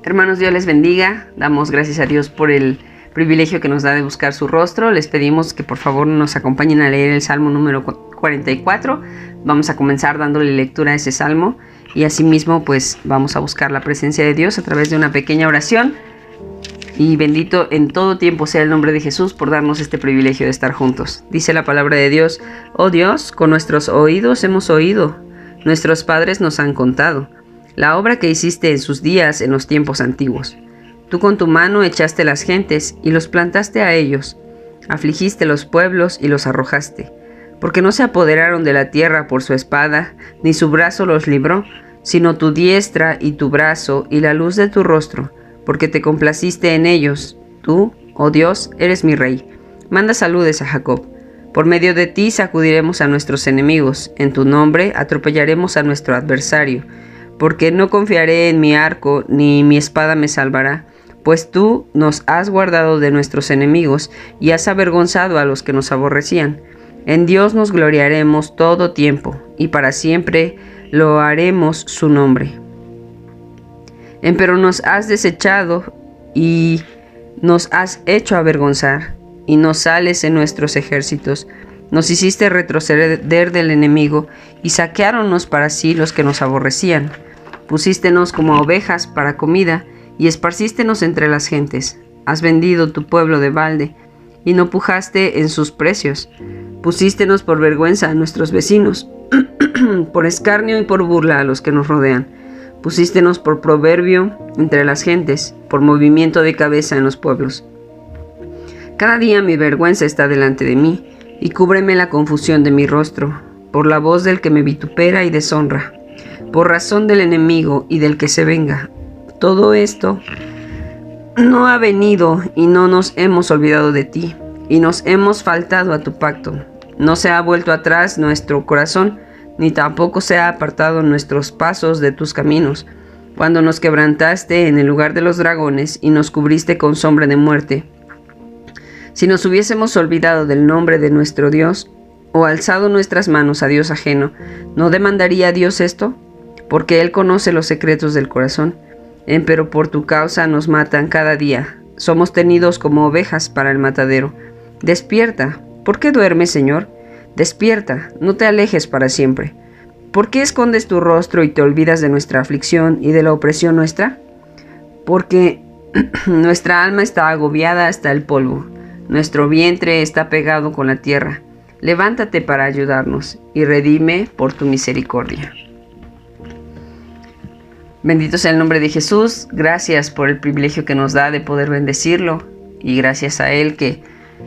Hermanos, Dios les bendiga. Damos gracias a Dios por el privilegio que nos da de buscar su rostro. Les pedimos que por favor nos acompañen a leer el Salmo número 44. Vamos a comenzar dándole lectura a ese salmo y asimismo pues vamos a buscar la presencia de Dios a través de una pequeña oración. Y bendito en todo tiempo sea el nombre de Jesús por darnos este privilegio de estar juntos. Dice la palabra de Dios: oh Dios, con nuestros oídos hemos oído, nuestros padres nos han contado la obra que hiciste en sus días en los tiempos antiguos. Tú con tu mano echaste las gentes y los plantaste a ellos, afligiste los pueblos y los arrojaste, porque no se apoderaron de la tierra por su espada, ni su brazo los libró, sino tu diestra y tu brazo y la luz de tu rostro, porque te complaciste en ellos. Tú, oh Dios, eres mi rey. Manda saludes a Jacob. Por medio de ti sacudiremos a nuestros enemigos, en tu nombre atropellaremos a nuestro adversario, porque no confiaré en mi arco, ni mi espada me salvará, pues tú nos has guardado de nuestros enemigos y has avergonzado a los que nos aborrecían. En Dios nos gloriaremos todo tiempo, y para siempre loaremos su nombre. Empero nos has desechado y nos has hecho avergonzar, y no sales en nuestros ejércitos. Nos hiciste retroceder del enemigo, y saqueáronnos para sí los que nos aborrecían. Pusístenos como ovejas para comida, y esparcístenos entre las gentes. Has vendido tu pueblo de balde, y no pujaste en sus precios. Pusístenos por vergüenza a nuestros vecinos, por escarnio y por burla a los que nos rodean. Pusístenos por proverbio entre las gentes, por movimiento de cabeza en los pueblos. Cada día mi vergüenza está delante de mí, y cúbreme la confusión de mi rostro, por la voz del que me vitupera y deshonra, por razón del enemigo y del que se venga. Todo esto no ha venido y no nos hemos olvidado de ti, y nos hemos faltado a tu pacto. No se ha vuelto atrás nuestro corazón, ni tampoco se ha apartado nuestros pasos de tus caminos, cuando nos quebrantaste en el lugar de los dragones y nos cubriste con sombra de muerte. Si nos hubiésemos olvidado del nombre de nuestro Dios, o alzado nuestras manos a Dios ajeno, ¿no demandaría Dios esto? Porque Él conoce los secretos del corazón. Empero por tu causa nos matan cada día. Somos tenidos como ovejas para el matadero. Despierta. ¿Por qué duermes, Señor? Despierta, no te alejes para siempre. ¿Por qué escondes tu rostro y te olvidas de nuestra aflicción y de la opresión nuestra? Porque nuestra alma está agobiada hasta el polvo. Nuestro vientre está pegado con la tierra. Levántate para ayudarnos y redime por tu misericordia. Bendito sea el nombre de Jesús. Gracias por el privilegio que nos da de poder bendecirlo, y gracias a Él que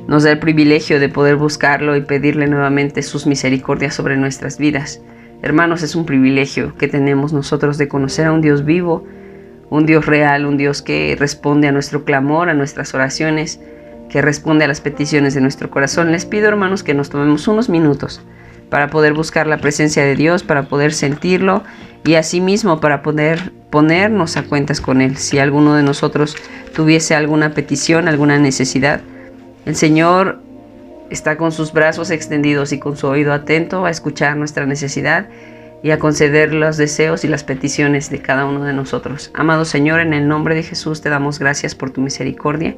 nos da el privilegio de poder buscarlo y pedirle nuevamente sus misericordias sobre nuestras vidas. Hermanos, es un privilegio que tenemos nosotros de conocer a un Dios vivo, un Dios real, un Dios que responde a nuestro clamor, a nuestras oraciones, que responde a las peticiones de nuestro corazón. Les pido, hermanos, que nos tomemos unos minutos para poder buscar la presencia de Dios, para poder sentirlo y asimismo para poder ponernos a cuentas con Él. Si alguno de nosotros tuviese alguna petición, alguna necesidad, el Señor está con sus brazos extendidos y con su oído atento a escuchar nuestra necesidad y a conceder los deseos y las peticiones de cada uno de nosotros. Amado Señor, en el nombre de Jesús te damos gracias por tu misericordia.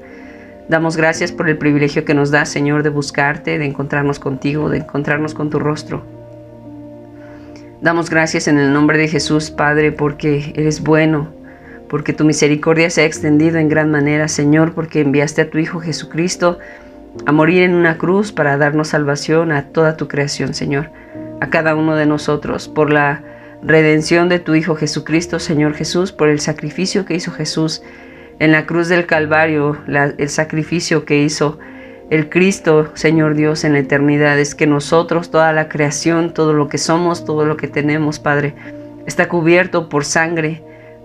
Damos gracias por el privilegio que nos das, Señor, de buscarte, de encontrarnos contigo, de encontrarnos con tu rostro. Damos gracias en el nombre de Jesús, Padre, porque eres bueno, porque tu misericordia se ha extendido en gran manera, Señor, porque enviaste a tu Hijo Jesucristo a morir en una cruz para darnos salvación a toda tu creación, Señor, a cada uno de nosotros, por la redención de tu Hijo Jesucristo, Señor Jesús, por el sacrificio que hizo Jesús en la cruz del Calvario, el sacrificio que hizo el Cristo, Señor Dios, en la eternidad. Es que nosotros, toda la creación, todo lo que somos, todo lo que tenemos, Padre, está cubierto por sangre,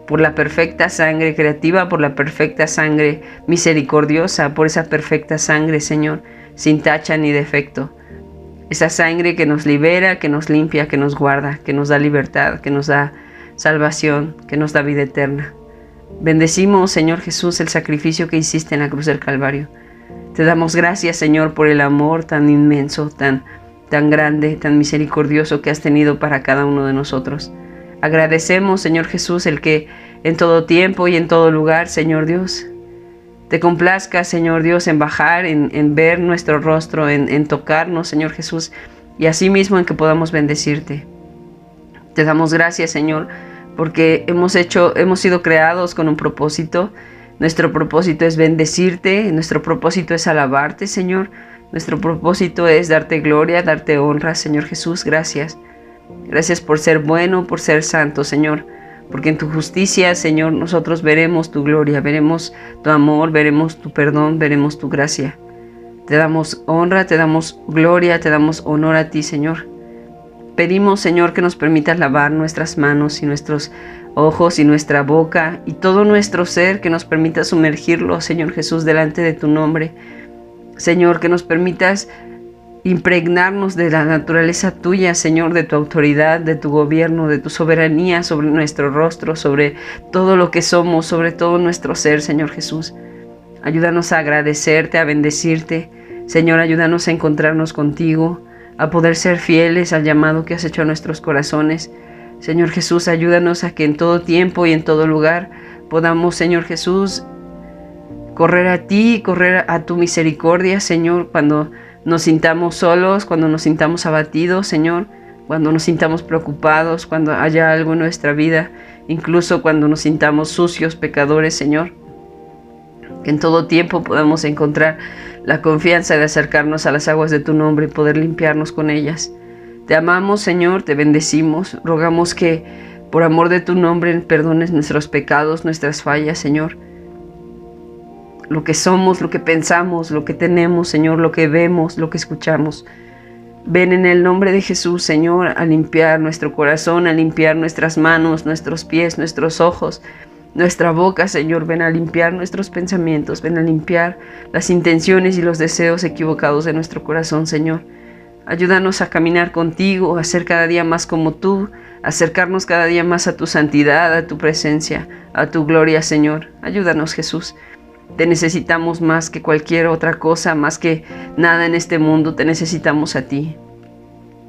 por la perfecta sangre creativa, por la perfecta sangre misericordiosa, por esa perfecta sangre, Señor, sin tacha ni defecto. Esa sangre que nos libera, que nos limpia, que nos guarda, que nos da libertad, que nos da salvación, que nos da vida eterna. Bendecimos, Señor Jesús, el sacrificio que hiciste en la cruz del Calvario. Te damos gracias, Señor, por el amor tan inmenso, tan grande, tan misericordioso que has tenido para cada uno de nosotros. Agradecemos, Señor Jesús, el que en todo tiempo y en todo lugar, Señor Dios. Te complazca, Señor Dios, en bajar, en ver nuestro rostro, en tocarnos, Señor Jesús, y asimismo en que podamos bendecirte. Te damos gracias, Señor, porque hemos sido creados con un propósito. Nuestro propósito es bendecirte, nuestro propósito es alabarte, Señor. Nuestro propósito es darte gloria, darte honra, Señor Jesús. Gracias. Gracias por ser bueno, por ser santo, Señor. Porque en tu justicia, Señor, nosotros veremos tu gloria, veremos tu amor, veremos tu perdón, veremos tu gracia. Te damos honra, te damos gloria, te damos honor a ti, Señor. Pedimos, Señor, que nos permitas lavar nuestras manos y nuestros ojos y nuestra boca y todo nuestro ser, que nos permitas sumergirlo, Señor Jesús, delante de tu nombre. Señor, que nos permitas impregnarnos de la naturaleza tuya, Señor, de tu autoridad, de tu gobierno, de tu soberanía sobre nuestro rostro, sobre todo lo que somos, sobre todo nuestro ser, Señor Jesús. Ayúdanos a agradecerte, a bendecirte. Señor, ayúdanos a encontrarnos contigo, a poder ser fieles al llamado que has hecho a nuestros corazones. Señor Jesús, ayúdanos a que en todo tiempo y en todo lugar podamos, Señor Jesús, correr a ti, correr a tu misericordia, Señor, cuando nos sintamos solos, cuando nos sintamos abatidos, Señor, cuando nos sintamos preocupados, cuando haya algo en nuestra vida, incluso cuando nos sintamos sucios, pecadores, Señor. Que en todo tiempo podamos encontrar la confianza de acercarnos a las aguas de tu nombre y poder limpiarnos con ellas. Te amamos, Señor, te bendecimos, rogamos que por amor de tu nombre perdones nuestros pecados, nuestras fallas, Señor. Lo que somos, lo que pensamos, lo que tenemos, Señor, lo que vemos, lo que escuchamos. Ven en el nombre de Jesús, Señor, a limpiar nuestro corazón, a limpiar nuestras manos, nuestros pies, nuestros ojos, nuestra boca, Señor. Ven a limpiar nuestros pensamientos, ven a limpiar las intenciones y los deseos equivocados de nuestro corazón, Señor. Ayúdanos a caminar contigo, a ser cada día más como tú, a acercarnos cada día más a tu santidad, a tu presencia, a tu gloria, Señor. Ayúdanos, Jesús. Te necesitamos más que cualquier otra cosa, más que nada en este mundo. Te necesitamos a ti.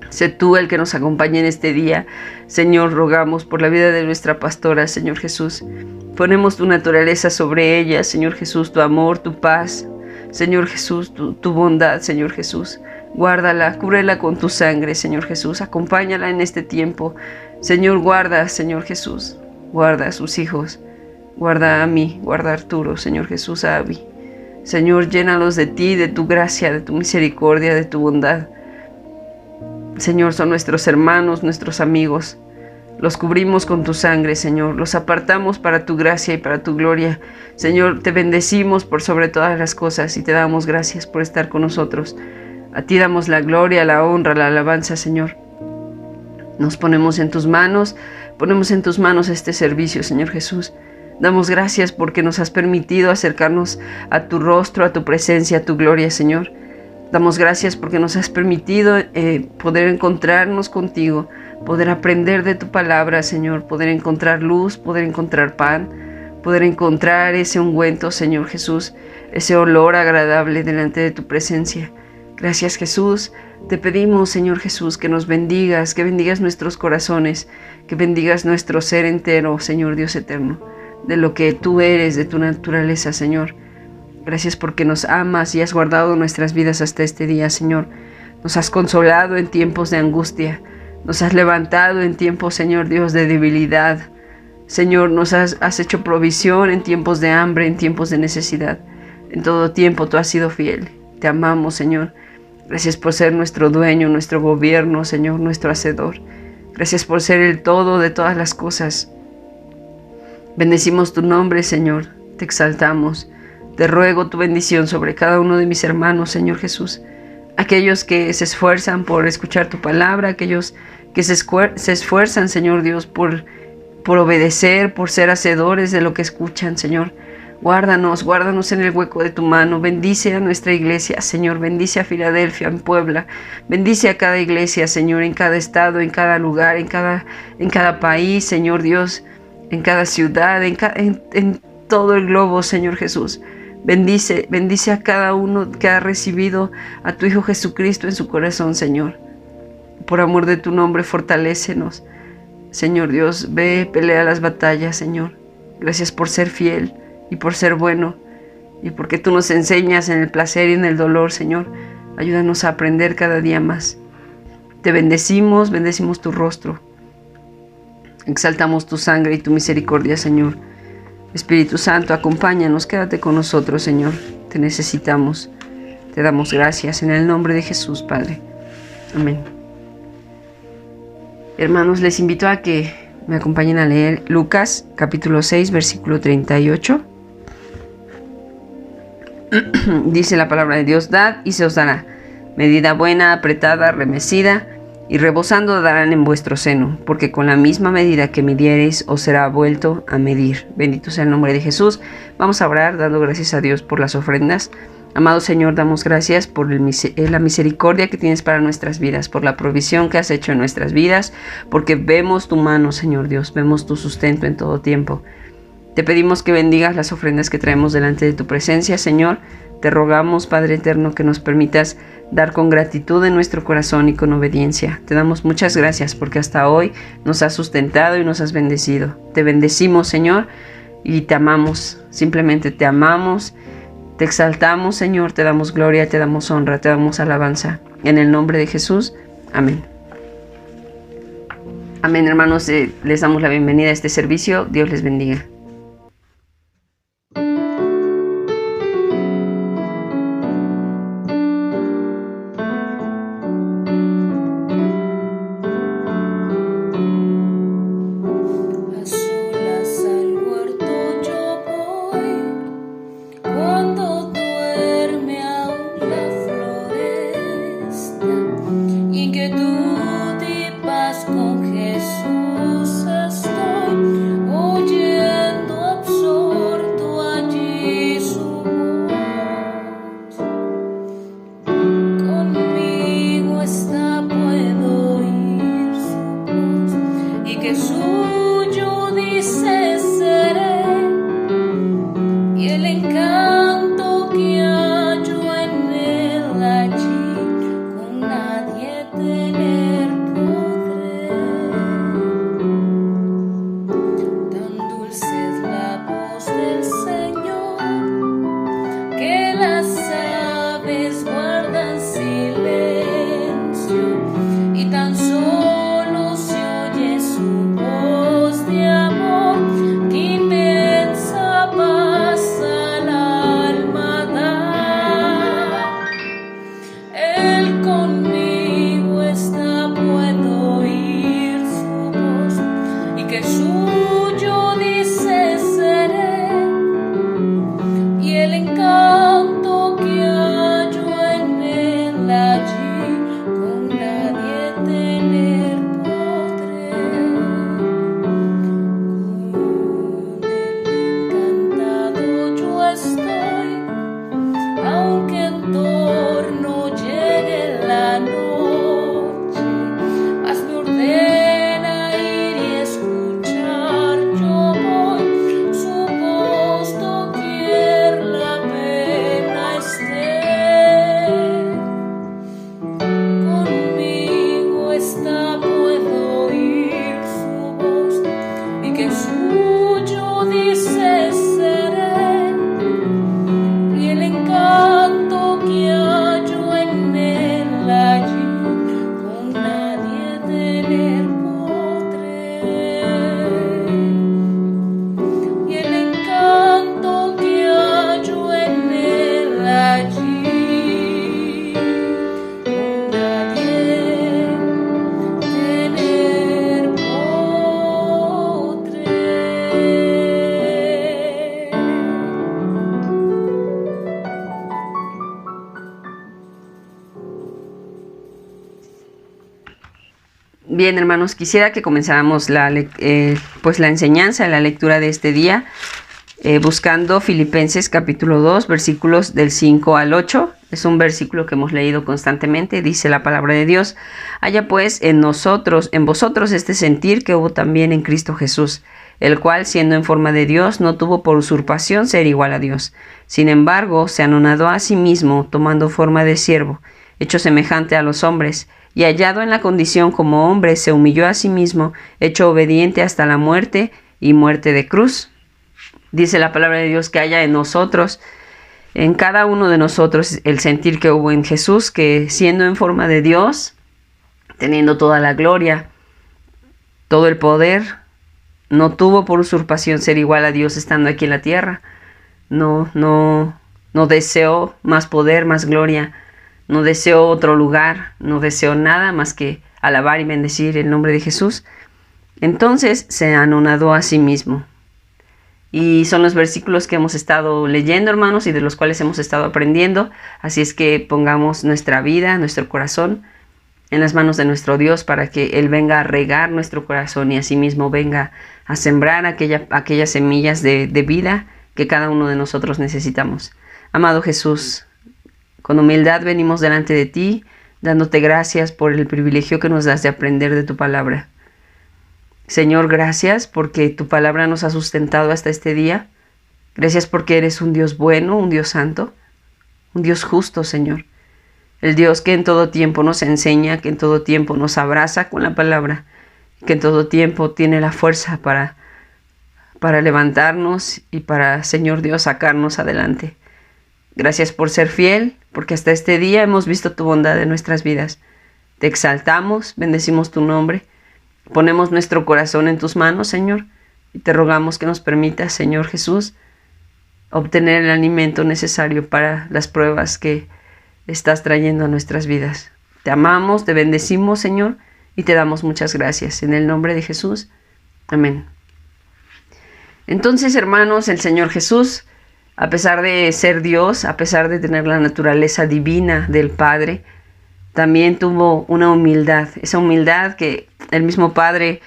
Sé tú el que nos acompañe en este día. Señor, rogamos por la vida de nuestra pastora, Señor Jesús. Ponemos tu naturaleza sobre ella, Señor Jesús, tu amor, tu paz, Señor Jesús, tu bondad, Señor Jesús. Guárdala, cúbrela con tu sangre, Señor Jesús. Acompáñala en este tiempo. Señor, guarda, Señor Jesús. Guarda a sus hijos. Guarda a mí, guarda a Arturo, Señor Jesús, a Abby. Señor, llénalos de ti, de tu gracia, de tu misericordia, de tu bondad. Señor, son nuestros hermanos, nuestros amigos. Los cubrimos con tu sangre, Señor. Los apartamos para tu gracia y para tu gloria. Señor, te bendecimos por sobre todas las cosas y te damos gracias por estar con nosotros. A ti damos la gloria, la honra, la alabanza, Señor. Nos ponemos en tus manos este servicio, Señor Jesús. Damos gracias porque nos has permitido acercarnos a tu rostro, a tu presencia, a tu gloria, Señor. Damos gracias porque nos has permitido poder encontrarnos contigo, poder aprender de tu palabra, Señor, poder encontrar luz, poder encontrar pan, poder encontrar ese ungüento, Señor Jesús, ese olor agradable delante de tu presencia. Gracias, Jesús. Te pedimos, Señor Jesús, que nos bendigas, que bendigas nuestros corazones, que bendigas nuestro ser entero, Señor Dios eterno, de lo que tú eres, de tu naturaleza, Señor. Gracias porque nos amas y has guardado nuestras vidas hasta este día, Señor. Nos has consolado en tiempos de angustia. Nos has levantado en tiempos, Señor Dios, de debilidad. Señor, nos has hecho provisión en tiempos de hambre, en tiempos de necesidad. En todo tiempo tú has sido fiel. Te amamos, Señor. Gracias por ser nuestro dueño, nuestro gobierno, Señor, nuestro hacedor. Gracias por ser el todo de todas las cosas. Bendecimos tu nombre, Señor. Te exaltamos. Te ruego tu bendición sobre cada uno de mis hermanos, Señor Jesús. Aquellos que se esfuerzan por escuchar tu palabra, aquellos que se esfuerzan, Señor Dios, por obedecer, por ser hacedores de lo que escuchan, Señor. Guárdanos en el hueco de tu mano. Bendice a nuestra iglesia, Señor. Bendice a Filadelfia, en Puebla. Bendice a cada iglesia, Señor, en cada estado, en cada lugar, en cada país, Señor Dios, en cada ciudad, en todo el globo, Señor Jesús. Bendice a cada uno que ha recibido a tu Hijo Jesucristo en su corazón, Señor. Por amor de tu nombre, fortalécenos. Señor Dios, ve, pelea las batallas, Señor. Gracias por ser fiel y por ser bueno y porque tú nos enseñas en el placer y en el dolor, Señor. Ayúdanos a aprender cada día más. Te bendecimos tu rostro. Exaltamos tu sangre y tu misericordia, Señor. Espíritu Santo, acompáñanos, quédate con nosotros, Señor. Te necesitamos. Te damos gracias en el nombre de Jesús, Padre. Amén. Hermanos, les invito a que me acompañen a leer Lucas, capítulo 6, versículo 38. Dice la palabra de Dios: dad y se os dará. Medida buena, apretada, remecida y rebosando darán en vuestro seno, porque con la misma medida que midiereis os será vuelto a medir. Bendito sea el nombre de Jesús. Vamos a orar dando gracias a Dios por las ofrendas. Amado Señor, damos gracias por la misericordia que tienes para nuestras vidas, por la provisión que has hecho en nuestras vidas, porque vemos tu mano, Señor Dios, vemos tu sustento en todo tiempo. Te pedimos que bendigas las ofrendas que traemos delante de tu presencia, Señor. Te rogamos, Padre eterno, que nos permitas dar con gratitud en nuestro corazón y con obediencia. Te damos muchas gracias porque hasta hoy nos has sustentado y nos has bendecido. Te bendecimos, Señor, y te amamos. Simplemente te amamos, te exaltamos, Señor, te damos gloria, te damos honra, te damos alabanza. En el nombre de Jesús, amén. Amén, hermanos, les damos la bienvenida a este servicio. Dios les bendiga. Bien, hermanos, quisiera que comenzáramos la enseñanza, la lectura de este día, buscando Filipenses capítulo 2, versículos del 5 al 8. Es un versículo que hemos leído constantemente. Dice la palabra de Dios: haya pues en vosotros este sentir que hubo también en Cristo Jesús, el cual, siendo en forma de Dios, no tuvo por usurpación ser igual a Dios. Sin embargo, se anonadó a sí mismo, tomando forma de siervo, hecho semejante a los hombres, y hallado en la condición como hombre, se humilló a sí mismo, hecho obediente hasta la muerte y muerte de cruz. Dice la palabra de Dios que haya en nosotros, en cada uno de nosotros, el sentir que hubo en Jesús, que siendo en forma de Dios, teniendo toda la gloria, todo el poder, no tuvo por usurpación ser igual a Dios estando aquí en la tierra. No deseó más poder, más gloria. No deseó otro lugar. No deseó nada más que alabar y bendecir el nombre de Jesús. Entonces se anonadó a sí mismo. Y son los versículos que hemos estado leyendo, hermanos, y de los cuales hemos estado aprendiendo. Así es que pongamos nuestra vida, nuestro corazón en las manos de nuestro Dios para que Él venga a regar nuestro corazón y asimismo venga a sembrar aquellas semillas de vida que cada uno de nosotros necesitamos. Amado Jesús, con humildad venimos delante de ti, dándote gracias por el privilegio que nos das de aprender de tu palabra. Señor, gracias porque tu palabra nos ha sustentado hasta este día. Gracias porque eres un Dios bueno, un Dios santo, un Dios justo, Señor. El Dios que en todo tiempo nos enseña, que en todo tiempo nos abraza con la palabra, que en todo tiempo tiene la fuerza para levantarnos y para, Señor Dios, sacarnos adelante. Gracias por ser fiel, porque hasta este día hemos visto tu bondad en nuestras vidas. Te exaltamos, bendecimos tu nombre, ponemos nuestro corazón en tus manos, Señor, y te rogamos que nos permitas, Señor Jesús, obtener el alimento necesario para las pruebas que estás trayendo a nuestras vidas. Te amamos, te bendecimos, Señor, y te damos muchas gracias. En el nombre de Jesús. Amén. Entonces, hermanos, el Señor Jesús, a pesar de ser Dios, a pesar de tener la naturaleza divina del Padre, también tuvo una humildad. Esa humildad que el mismo Padre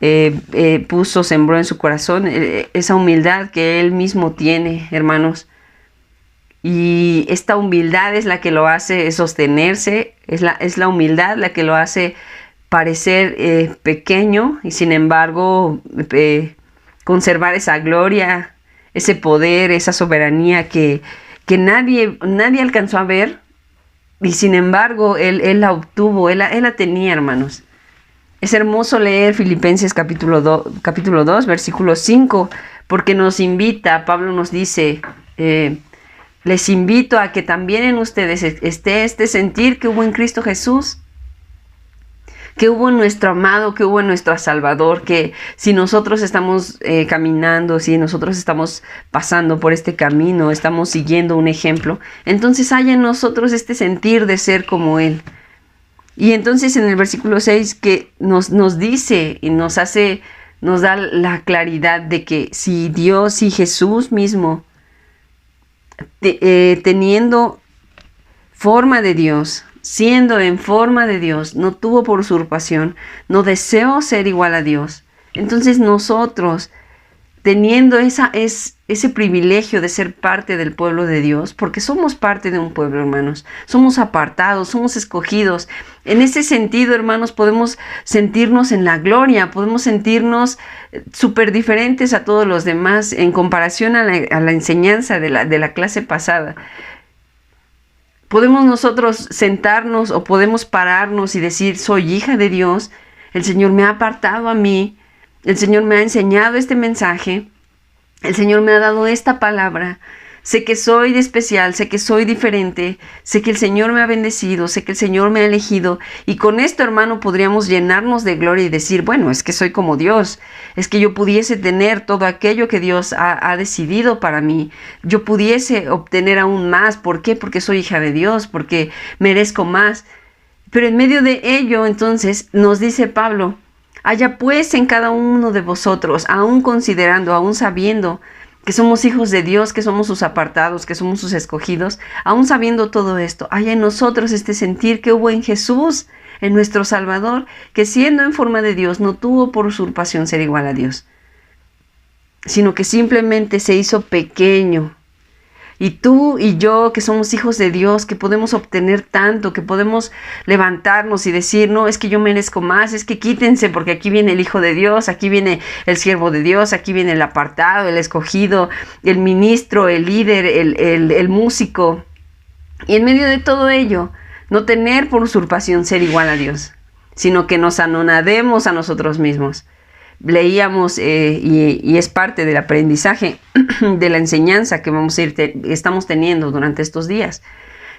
sembró en su corazón. Esa humildad que Él mismo tiene, hermanos. Y esta humildad es la que lo hace sostenerse, es la humildad la que lo hace parecer pequeño y sin embargo conservar esa gloria, ese poder, esa soberanía que nadie alcanzó a ver y sin embargo él la obtuvo, él la tenía, hermanos. Es hermoso leer Filipenses capítulo 2, versículo 5, porque nos invita, Pablo nos dice... les invito a que también en ustedes esté este sentir que hubo en Cristo Jesús, que hubo en nuestro amado, que hubo en nuestro Salvador, que si nosotros estamos caminando, si nosotros estamos pasando por este camino, estamos siguiendo un ejemplo, entonces hay en nosotros este sentir de ser como Él. Y entonces en el versículo 6 que nos dice y nos da la claridad de que si Dios, si Jesús mismo, teniendo forma de Dios, siendo en forma de Dios, no tuvo por usurpación, no deseó ser igual a Dios. Entonces nosotros, teniendo ese privilegio de ser parte del pueblo de Dios, porque somos parte de un pueblo, hermanos, somos apartados, somos escogidos. En ese sentido, hermanos, podemos sentirnos en la gloria, podemos sentirnos súper diferentes a todos los demás en comparación a la enseñanza de la clase pasada. Podemos nosotros sentarnos o podemos pararnos y decir, soy hija de Dios, el Señor me ha apartado a mí, el Señor me ha enseñado este mensaje, el Señor me ha dado esta palabra, sé que soy de especial, sé que soy diferente, sé que el Señor me ha bendecido, sé que el Señor me ha elegido y con esto, hermano, podríamos llenarnos de gloria y decir, bueno, es que soy como Dios, es que yo pudiese tener todo aquello que Dios ha decidido para mí, yo pudiese obtener aún más. ¿Por qué? Porque soy hija de Dios, porque merezco más. Pero en medio de ello, entonces, nos dice Pablo, haya pues en cada uno de vosotros, aún considerando, aún sabiendo que somos hijos de Dios, que somos sus apartados, que somos sus escogidos, aún sabiendo todo esto, haya en nosotros este sentir que hubo en Jesús, en nuestro Salvador, que siendo en forma de Dios, no tuvo por usurpación ser igual a Dios, sino que simplemente se hizo pequeño. Y tú y yo, que somos hijos de Dios, que podemos obtener tanto, que podemos levantarnos y decir, no, es que yo merezco más, es que quítense porque aquí viene el Hijo de Dios, aquí viene el siervo de Dios, aquí viene el apartado, el escogido, el ministro, el líder, el músico. Y en medio de todo ello, no tener por usurpación ser igual a Dios, sino que nos anonademos a nosotros mismos. leíamos, y es parte del aprendizaje de la enseñanza que estamos teniendo durante estos días.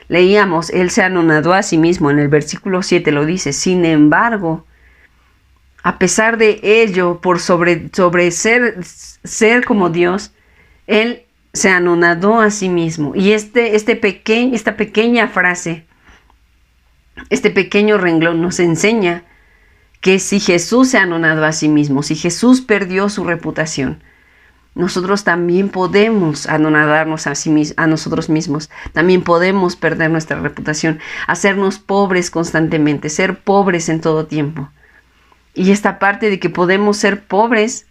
Leíamos, Él se anonadó a sí mismo, en el versículo 7 lo dice, sin embargo, a pesar de ello, por sobre ser como Dios, Él se anonadó a sí mismo. Y esta pequeña frase, este pequeño renglón nos enseña que si Jesús se anonadó a sí mismo, si Jesús perdió su reputación, nosotros también podemos anonadarnos a nosotros mismos. También podemos perder nuestra reputación, hacernos pobres constantemente, ser pobres en todo tiempo. Y esta parte de que podemos ser pobres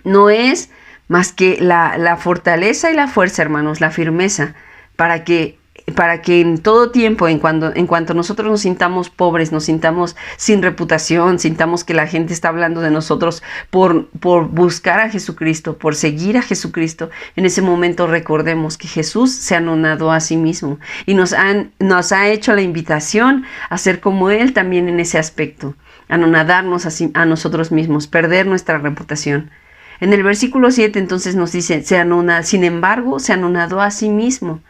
no es más que la fortaleza y la fuerza, hermanos, la firmeza, para que en todo tiempo, en cuanto nosotros nos sintamos pobres, nos sintamos sin reputación, sintamos que la gente está hablando de nosotros por buscar a Jesucristo, por seguir a Jesucristo, en ese momento recordemos que Jesús se anonadó a sí mismo y nos ha hecho la invitación a ser como Él también en ese aspecto, anonadarnos a nosotros mismos, perder nuestra reputación. En el versículo 7 entonces nos dice, sin embargo, se anonadó a sí mismo.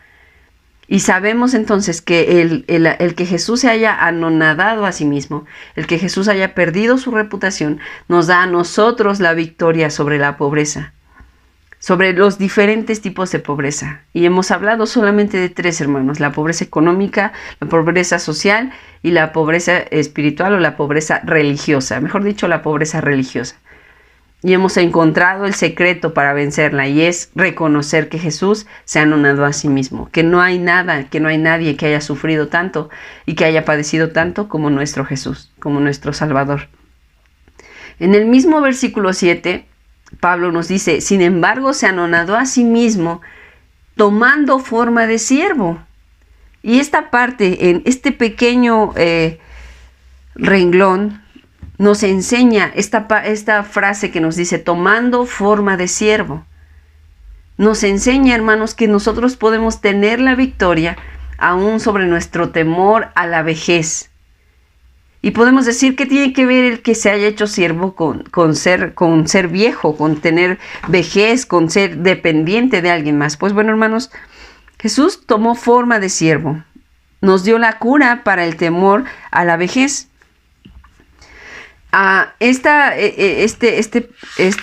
Y sabemos entonces que el que Jesús se haya anonadado a sí mismo, el que Jesús haya perdido su reputación, nos da a nosotros la victoria sobre la pobreza, sobre los diferentes tipos de pobreza. Y hemos hablado solamente de 3, hermanos: la pobreza económica, la pobreza social y la pobreza espiritual o la pobreza religiosa, mejor dicho, la pobreza religiosa. Y hemos encontrado el secreto para vencerla, y es reconocer que Jesús se anonadó a sí mismo, que no hay nadie que haya sufrido tanto y que haya padecido tanto como nuestro Jesús, como nuestro Salvador. En el mismo versículo 7, Pablo nos dice, sin embargo, se anonadó a sí mismo, tomando forma de siervo. Y esta parte, en este pequeño renglón, nos enseña esta frase que nos dice, tomando forma de siervo. Nos enseña, hermanos, que nosotros podemos tener la victoria aún sobre nuestro temor a la vejez. Y podemos decir, ¿qué tiene que ver el que se haya hecho siervo con ser viejo, con tener vejez, con ser dependiente de alguien más? Pues bueno, hermanos, Jesús tomó forma de siervo. Nos dio la cura para el temor a la vejez. Este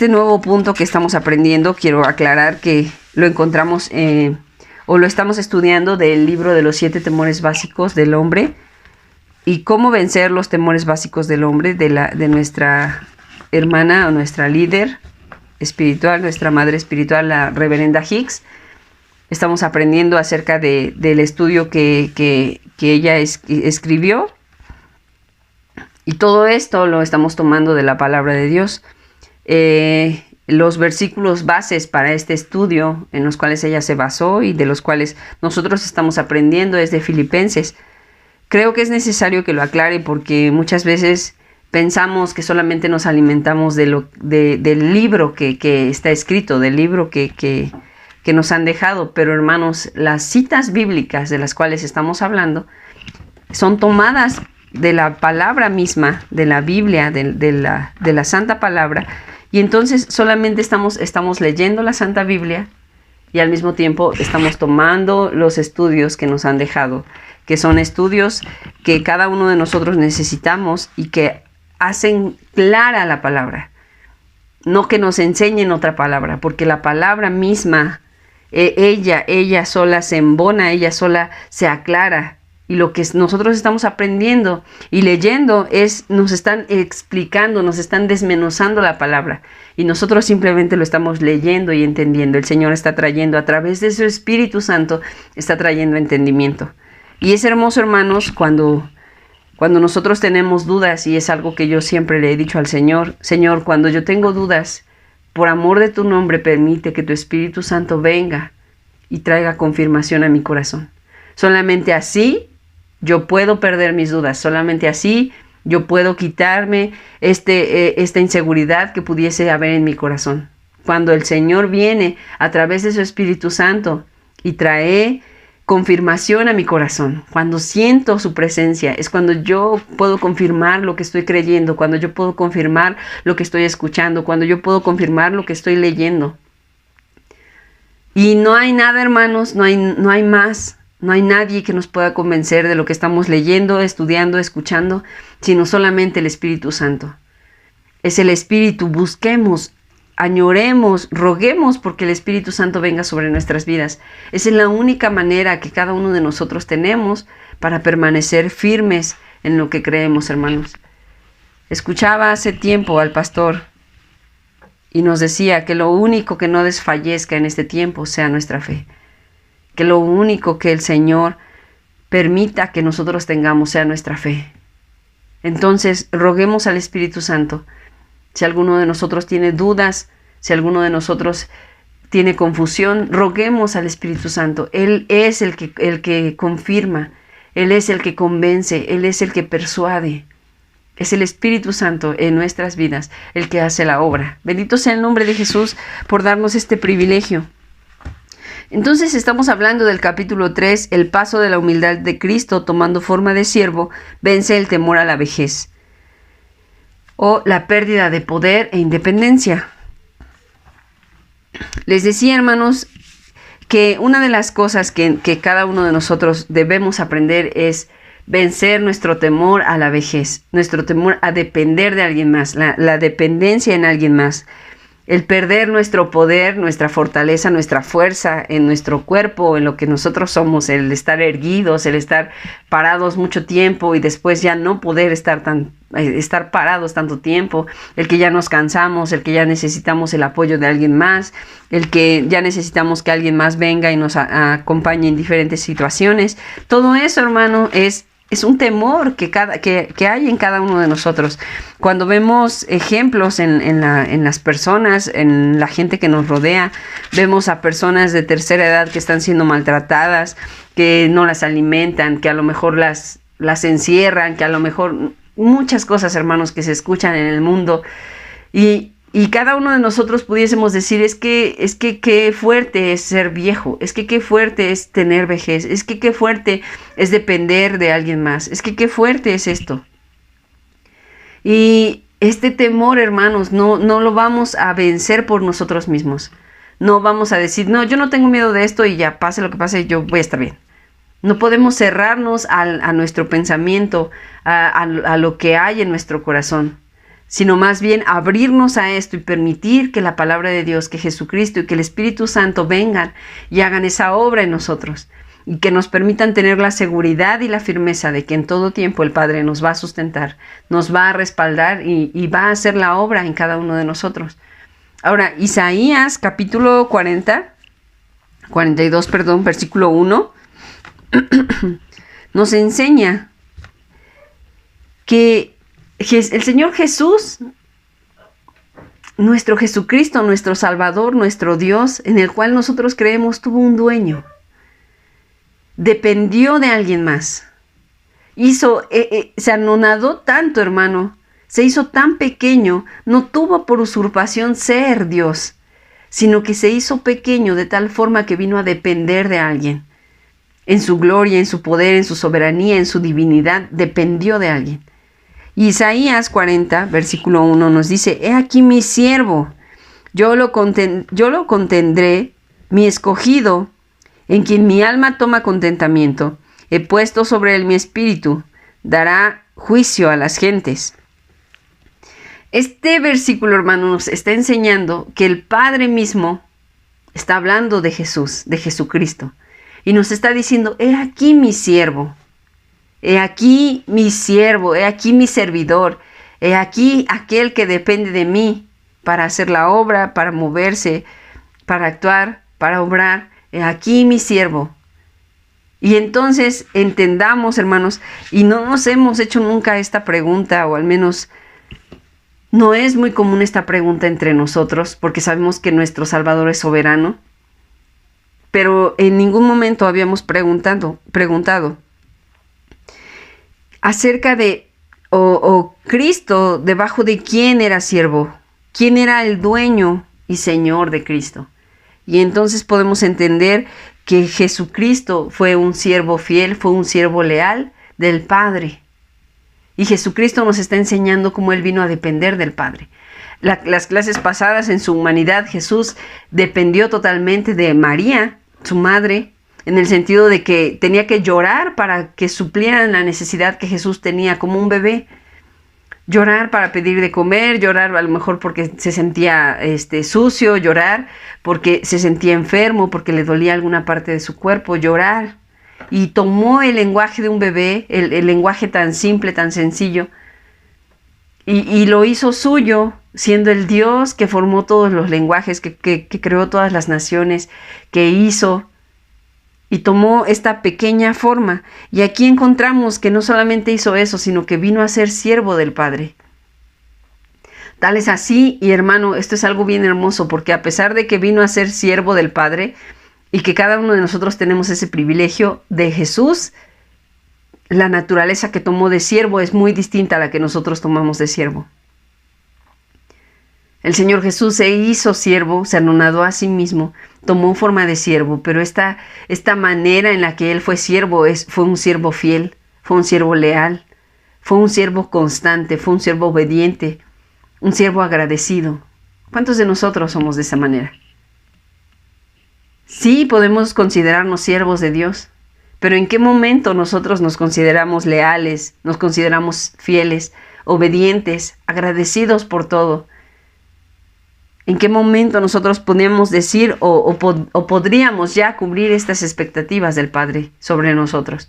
nuevo punto que estamos aprendiendo, quiero aclarar que lo encontramos o lo estamos estudiando del libro de los 7 temores básicos del hombre y cómo vencer los temores básicos del hombre de nuestra hermana o nuestra líder espiritual, nuestra madre espiritual, la reverenda Hicks. Estamos aprendiendo acerca del estudio que ella escribió. Y todo esto lo estamos tomando de la palabra de Dios. Los versículos bases para este estudio en los cuales ella se basó y de los cuales nosotros estamos aprendiendo es de Filipenses. Creo que es necesario que lo aclare porque muchas veces pensamos que solamente nos alimentamos del libro que está escrito, del libro que nos han dejado. Pero hermanos, las citas bíblicas de las cuales estamos hablando son tomadas de la palabra misma, de la Biblia, de la Santa Palabra, y entonces solamente estamos leyendo la Santa Biblia y al mismo tiempo estamos tomando los estudios que nos han dejado, que son estudios que cada uno de nosotros necesitamos y que hacen clara la palabra, no que nos enseñen otra palabra, porque la palabra misma, ella sola se embona, ella sola se aclara. Y lo que nosotros estamos aprendiendo y leyendo nos están explicando, nos están desmenuzando la palabra. Y nosotros simplemente lo estamos leyendo y entendiendo. El Señor está trayendo a través de su Espíritu Santo, está trayendo entendimiento. Y es hermoso, hermanos, cuando nosotros tenemos dudas, y es algo que yo siempre le he dicho al Señor. Señor, cuando yo tengo dudas, por amor de tu nombre, permite que tu Espíritu Santo venga y traiga confirmación a mi corazón. Solamente así yo puedo perder mis dudas, solamente así yo puedo quitarme esta inseguridad que pudiese haber en mi corazón. Cuando el Señor viene a través de su Espíritu Santo y trae confirmación a mi corazón. Cuando siento su presencia, es cuando yo puedo confirmar lo que estoy creyendo, cuando yo puedo confirmar lo que estoy escuchando, cuando yo puedo confirmar lo que estoy leyendo. Y no hay nada, hermanos, no hay más, no hay nadie que nos pueda convencer de lo que estamos leyendo, estudiando, escuchando, sino solamente el Espíritu Santo. Es el Espíritu, busquemos, añoremos, roguemos porque el Espíritu Santo venga sobre nuestras vidas. Esa es la única manera que cada uno de nosotros tenemos para permanecer firmes en lo que creemos, hermanos. Escuchaba hace tiempo al pastor y nos decía que lo único que no desfallezca en este tiempo sea nuestra fe. Que lo único que el Señor permita que nosotros tengamos sea nuestra fe. Entonces, roguemos al Espíritu Santo. Si alguno de nosotros tiene dudas, si alguno de nosotros tiene confusión, roguemos al Espíritu Santo. Él es el que confirma, Él es el que convence, Él es el que persuade. Es el Espíritu Santo en nuestras vidas el que hace la obra. Bendito sea el nombre de Jesús por darnos este privilegio. Entonces estamos hablando del capítulo 3, el paso de la humildad de Cristo tomando forma de siervo, vence el temor a la vejez o la pérdida de poder e independencia. Les decía, hermanos, que una de las cosas que cada uno de nosotros debemos aprender es vencer nuestro temor a la vejez, nuestro temor a depender de alguien más, la dependencia en alguien más. El perder nuestro poder, nuestra fortaleza, nuestra fuerza en nuestro cuerpo, en lo que nosotros somos, el estar erguidos, el estar parados mucho tiempo y después ya no poder estar parados tanto tiempo, el que ya nos cansamos, el que ya necesitamos el apoyo de alguien más, el que ya necesitamos que alguien más venga y nos acompañe en diferentes situaciones. Todo eso, hermano, es un temor que hay en cada uno de nosotros. Cuando vemos ejemplos en las personas, en la gente que nos rodea, vemos a personas de tercera edad que están siendo maltratadas, que no las alimentan, que a lo mejor las encierran, que a lo mejor muchas cosas, hermanos, que se escuchan en el mundo. Y cada uno de nosotros pudiésemos decir, es que qué fuerte es ser viejo, es que qué fuerte es tener vejez, es que qué fuerte es depender de alguien más, es que qué fuerte es esto. Y este temor, hermanos, no lo vamos a vencer por nosotros mismos. No vamos a decir, no, yo no tengo miedo de esto y ya pase lo que pase, yo voy a estar bien. No podemos cerrarnos a nuestro pensamiento, a lo que hay en nuestro corazón, sino más bien abrirnos a esto y permitir que la palabra de Dios, que Jesucristo y que el Espíritu Santo vengan y hagan esa obra en nosotros y que nos permitan tener la seguridad y la firmeza de que en todo tiempo el Padre nos va a sustentar, nos va a respaldar y va a hacer la obra en cada uno de nosotros. Ahora, Isaías capítulo 42, versículo 1, nos enseña que el Señor Jesús, nuestro Jesucristo, nuestro Salvador, nuestro Dios, en el cual nosotros creemos, tuvo un dueño. Dependió de alguien más. Se anonadó tanto, hermano. Se hizo tan pequeño. No tuvo por usurpación ser Dios, sino que se hizo pequeño de tal forma que vino a depender de alguien. En su gloria, en su poder, en su soberanía, en su divinidad, dependió de alguien. Isaías 40, versículo 1 nos dice, he aquí mi siervo, yo lo contendré, mi escogido, en quien mi alma toma contentamiento, he puesto sobre él mi espíritu, dará juicio a las gentes. Este versículo, hermano, nos está enseñando que el Padre mismo está hablando de Jesús, de Jesucristo, y nos está diciendo, he aquí mi siervo. He aquí mi siervo, he aquí mi servidor, he aquí aquel que depende de mí para hacer la obra, para moverse, para actuar, para obrar. He aquí mi siervo. Y entonces entendamos, hermanos, y no nos hemos hecho nunca esta pregunta, o al menos no es muy común esta pregunta entre nosotros, porque sabemos que nuestro Salvador es soberano, pero en ningún momento habíamos preguntado acerca de, Cristo, debajo de quién era siervo, quién era el dueño y señor de Cristo. Y entonces podemos entender que Jesucristo fue un siervo fiel, fue un siervo leal del Padre. Y Jesucristo nos está enseñando cómo Él vino a depender del Padre. Las clases pasadas, en su humanidad, Jesús dependió totalmente de María, su madre, en el sentido de que tenía que llorar para que suplieran la necesidad que Jesús tenía como un bebé. Llorar para pedir de comer, llorar a lo mejor porque se sentía sucio, llorar porque se sentía enfermo, porque le dolía alguna parte de su cuerpo, llorar. Y tomó el lenguaje de un bebé, el lenguaje tan simple, tan sencillo, y lo hizo suyo, siendo el Dios que formó todos los lenguajes, que creó todas las naciones, que hizo, y tomó esta pequeña forma. Y aquí encontramos que no solamente hizo eso, sino que vino a ser siervo del Padre. Tal es así, y hermano, esto es algo bien hermoso, porque a pesar de que vino a ser siervo del Padre, y que cada uno de nosotros tenemos ese privilegio de Jesús, la naturaleza que tomó de siervo es muy distinta a la que nosotros tomamos de siervo. El Señor Jesús se hizo siervo, se anonadó a sí mismo, tomó forma de siervo, pero esta manera en la que Él fue siervo fue un siervo fiel, fue un siervo leal, fue un siervo constante, fue un siervo obediente, un siervo agradecido. ¿Cuántos de nosotros somos de esa manera? Sí, podemos considerarnos siervos de Dios, pero ¿en qué momento nosotros nos consideramos leales, nos consideramos fieles, obedientes, agradecidos por todo? ¿En qué momento nosotros podemos decir o podríamos ya cubrir estas expectativas del Padre sobre nosotros?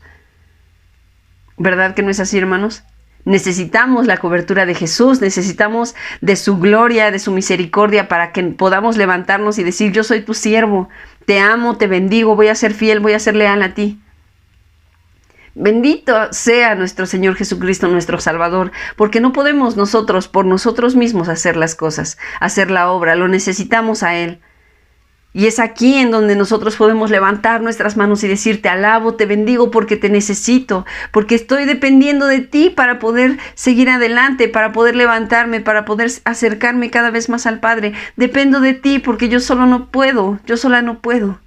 ¿Verdad que no es así, hermanos? Necesitamos la cobertura de Jesús, necesitamos de su gloria, de su misericordia, para que podamos levantarnos y decir: yo soy tu siervo, te amo, te bendigo, voy a ser fiel, voy a ser leal a ti. Bendito sea nuestro Señor Jesucristo, nuestro Salvador, porque no podemos nosotros por nosotros mismos hacer las cosas, hacer la obra, lo necesitamos a Él. Y es aquí en donde nosotros podemos levantar nuestras manos y decir: te alabo, te bendigo porque te necesito, porque estoy dependiendo de ti para poder seguir adelante, para poder levantarme, para poder acercarme cada vez más al Padre. Dependo de ti porque yo solo no puedo, yo sola no puedo.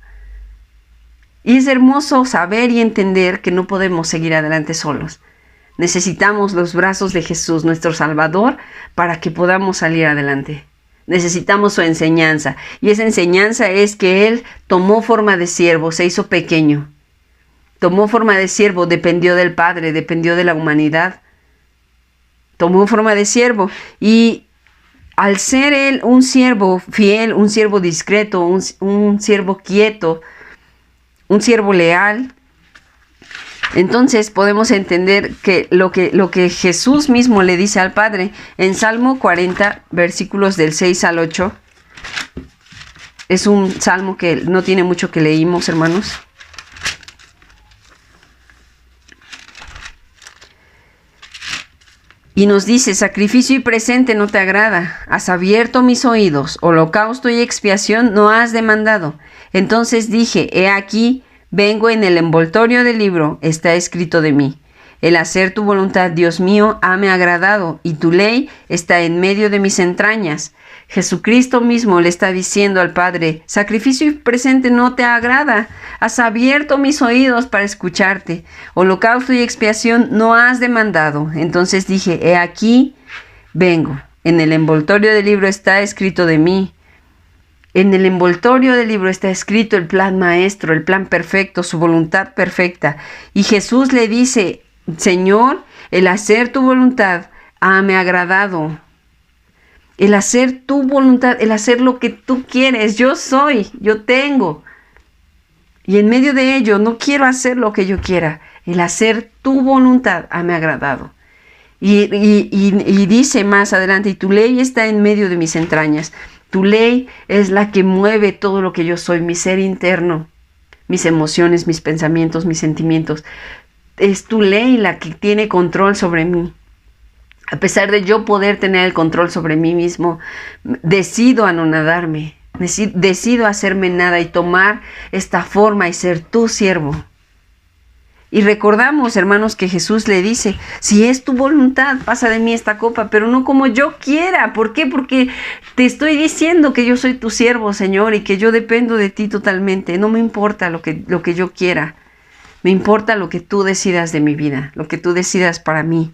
Y es hermoso saber y entender que no podemos seguir adelante solos. Necesitamos los brazos de Jesús, nuestro Salvador, para que podamos salir adelante. Necesitamos su enseñanza, y esa enseñanza es que Él tomó forma de siervo, se hizo pequeño. Tomó forma de siervo, dependió del Padre, dependió de la humanidad. Tomó forma de siervo, y al ser Él un siervo fiel, un siervo discreto, un siervo quieto, un siervo leal, entonces podemos entender que lo que Jesús mismo le dice al Padre en Salmo 40, versículos del 6 al 8. Es un salmo que no tiene mucho que leímos, hermanos. Y nos dice: sacrificio y presente no te agrada, has abierto mis oídos, holocausto y expiación no has demandado. Entonces dije: he aquí, vengo, en el envoltorio del libro está escrito de mí. El hacer tu voluntad, Dios mío, hame agradado, y tu ley está en medio de mis entrañas. Jesucristo mismo le está diciendo al Padre: sacrificio y presente no te agrada, has abierto mis oídos para escucharte, holocausto y expiación no has demandado. Entonces dije: he aquí, vengo, en el envoltorio del libro está escrito de mí. En el envoltorio del libro está escrito el plan maestro, el plan perfecto, su voluntad perfecta. Y Jesús le dice: Señor, el hacer tu voluntad me ha agradado. El hacer tu voluntad, el hacer lo que tú quieres. Yo soy, yo tengo. Y en medio de ello no quiero hacer lo que yo quiera. El hacer tu voluntad me ha agradado. Y dice más adelante: y tu ley está en medio de mis entrañas. Tu ley es la que mueve todo lo que yo soy, mi ser interno, mis emociones, mis pensamientos, mis sentimientos. Es tu ley la que tiene control sobre mí. A pesar de yo poder tener el control sobre mí mismo, decido anonadarme, decido hacerme nada y tomar esta forma y ser tu siervo. Y recordamos, hermanos, que Jesús le dice, si es tu voluntad, pasa de mí esta copa, pero no como yo quiera. ¿Por qué? Porque te estoy diciendo que yo soy tu siervo, Señor, y que yo dependo de ti totalmente. No me importa lo que yo quiera. Me importa lo que tú decidas de mi vida, lo que tú decidas para mí.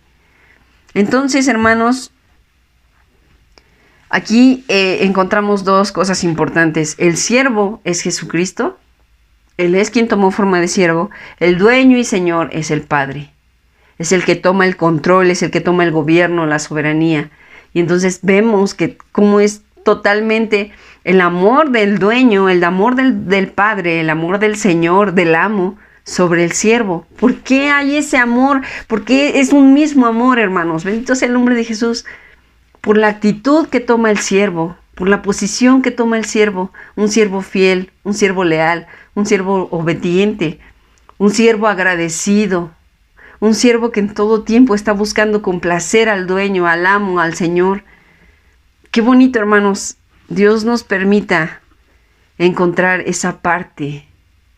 Entonces, hermanos, aquí encontramos dos cosas importantes. El siervo es Jesucristo. Él es quien tomó forma de siervo. El dueño y Señor es el Padre. Es el que toma el control, es el que toma el gobierno, la soberanía. Y entonces vemos que cómo es totalmente el amor del dueño, el amor del Padre, el amor del Señor, del amo, sobre el siervo. ¿Por qué hay ese amor? Porque es un mismo amor, hermanos. Bendito sea el nombre de Jesús. Por la actitud que toma el siervo, por la posición que toma el siervo, un siervo fiel, un siervo leal, un siervo obediente, un siervo agradecido, un siervo que en todo tiempo está buscando complacer al dueño, al amo, al Señor. Qué bonito, hermanos, Dios nos permita encontrar esa parte